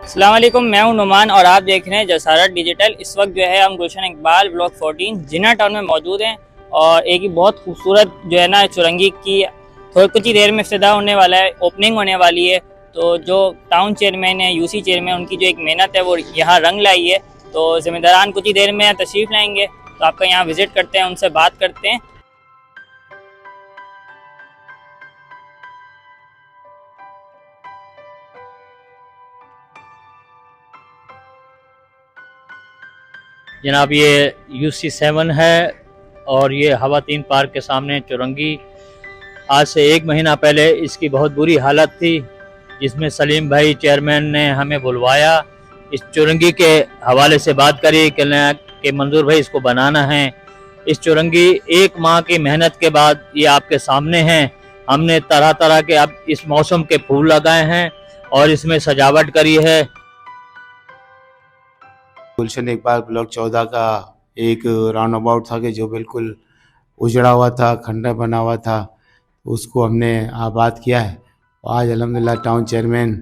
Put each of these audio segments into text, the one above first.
अस्सलाम वालेकुम, मैं हूं नुमान और आप देख रहे हैं जसारत डिजिटल। इस वक्त जो है हम गुलशन इकबाल ब्लॉक 14 जिन्ना टाउन में मौजूद हैं और एक ही बहुत खूबसूरत जो है ना चुरंगी की थोड़ी कुछ ही देर में इफ्तिताह होने वाला है, ओपनिंग होने वाली है। तो जो टाउन चेयरमैन है, यूसी चेयरमैन, उनकी जो एक मेहनत है वो यहाँ रंग लाई है। तो जिम्मेदारान कुछ ही देर में तशरीफ़ लाएंगे, तो आपका यहाँ विज़िट करते हैं, उनसे बात करते हैं। जनाब ये UC7 है और ये हवातीन पार्क के सामने चुरंगी। आज से 1 महीना पहले इसकी बहुत बुरी हालत थी, जिसमें सलीम भाई चेयरमैन ने हमें बुलवाया, इस चुरंगी के हवाले से बात करी कि मंजूर भाई इसको बनाना है। इस चुरंगी 1 माह की मेहनत के बाद ये आपके सामने है। हमने तरह तरह के अब इस मौसम के फूल लगाए हैं और इसमें सजावट करी है। गुलशन इकबाल ब्लॉक 14 का एक राउंड अबाउट था कि जो बिल्कुल उजड़ा हुआ था, खंडर बना हुआ था, उसको हमने आबाद किया है। आज अल्हम्दुलिल्लाह टाउन चेयरमैन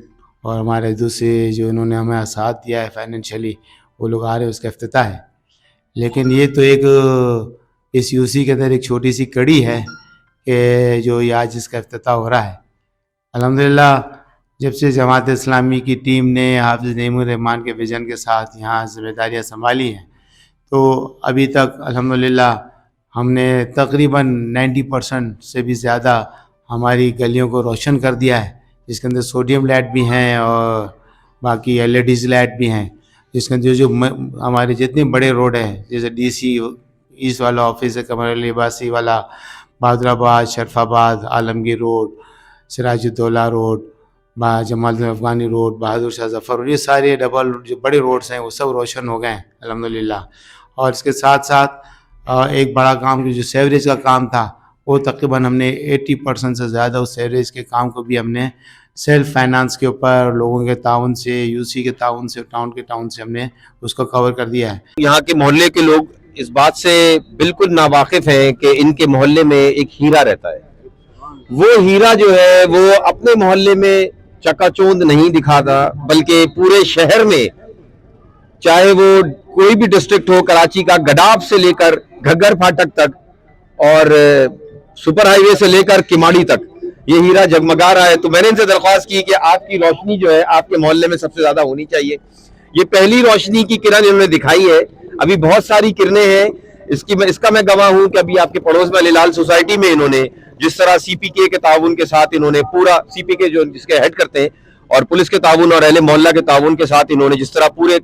और हमारे दूसरे जो इन्होंने हमें साथ दिया है फाइनेंशियली, वो लोग आ रहे हैं, उसका इफ्तिताह है। लेकिन ये तो एक इस यूसी के अंदर एक छोटी सी कड़ी है कि जो ये आज इसका इफ्तिताह हो रहा है। अल्हम्दुलिल्लाह जब से जमात इस्लामी की टीम ने हाफिज़ नईमुर रहमान के विज़न के साथ यहाँ ज़िम्मेदारियाँ संभाली हैं, तो अभी तक अल्हम्दुलिल्लाह हमने तकरीबन 90% से भी ज़्यादा हमारी गलियों को रोशन कर दिया है, जिसके अंदर सोडियम लाइट भी हैं और बाकी LEDs लाइट भी हैं। जिसके अंदर जो हमारे जितने बड़े रोड हैं, जैसे DC ईस्ट वाला ऑफिस है, कमर लिबासी वाला, Bahadurabad, Sharafabad, Alamgir road, Sirajuddaula road, Jamal Afghani road, Bahadur Shah Zafar road, ये सारे डबल जो बड़े रोड्स हैं वो सब रोशन हो गए हैं अल्हम्दुलिल्लाह। और इसके साथ साथ एक बड़ा काम जो सीवरेज का काम था, वो तकरीबन हमने 80% से ज़्यादा उस सीवरेज के काम को भी हमने सेल्फ फाइनेंस के ऊपर लोगों के ताउन से, यूसी के ताउन से, टाउन के ताउन से हमने उसको कवर कर दिया है। यहाँ के मोहल्ले के लोग इस बात से बिल्कुल नावाकिफ हैं कि इनके मोहल्ले में एक हीरा रहता है। वो हीरा जो है वो अपने मोहल्ले में चकाचौंध नहीं दिखाता, बल्कि पूरे शहर में, चाहे वो कोई भी डिस्ट्रिक्ट हो, कराची का गडाफ से लेकर घग्गर फाटक तक और सुपर हाईवे से लेकर किमाड़ी तक ये हीरा जगमगा रहा है। तो मैंने इनसे दरख्वास्त की कि आपकी रोशनी जो है आपके मोहल्ले में सबसे ज्यादा होनी चाहिए। ये पहली रोशनी की किरण इन्होंने दिखाई है, अभी बहुत सारी किरणें हैं। इसका मैं गवाह हूं कि अभी आपके पड़ोस में अलीलाल सोसाइटी में इन्होंने जिस तरह CPK के ताउन के साथ इन्होंने पूरा CPK जो जिसके हेड करते हैं और पुलिस के ताउन और अहले मोहल्ला के ताउन के साथ इन्होंने जिस तरह पूरे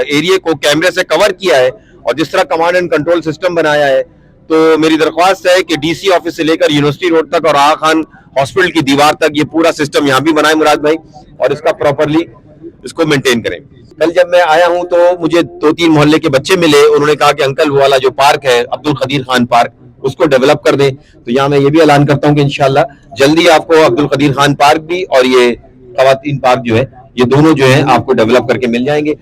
एरिया को कैमरे से कवर किया है और जिस तरह कमांड एंड कंट्रोल सिस्टम बनाया है, तो मेरी दरख्वास्त है कि DC ऑफिस से लेकर यूनिवर्सिटी रोड तक और आगा खान हॉस्पिटल की दीवार तक ये पूरा सिस्टम यहाँ भी बनाए मुराद भाई, और इसका प्रॉपरली इसको मेंटेन करें। कल जब मैं आया हूं तो मुझे 2-3 मोहल्ले के बच्चे मिले, उन्होंने कहा कि अंकल वो वाला जो पार्क है अब्दुल कदीर खान पार्क, उसको डेवलप कर दें। तो यहाँ मैं ये भी ऐलान करता हूँ कि इंशाल्लाह जल्दी आपको अब्दुल कदीर खान पार्क भी और ये खवातीन पार्क जो है, ये दोनों जो है आपको डेवलप करके मिल जाएंगे।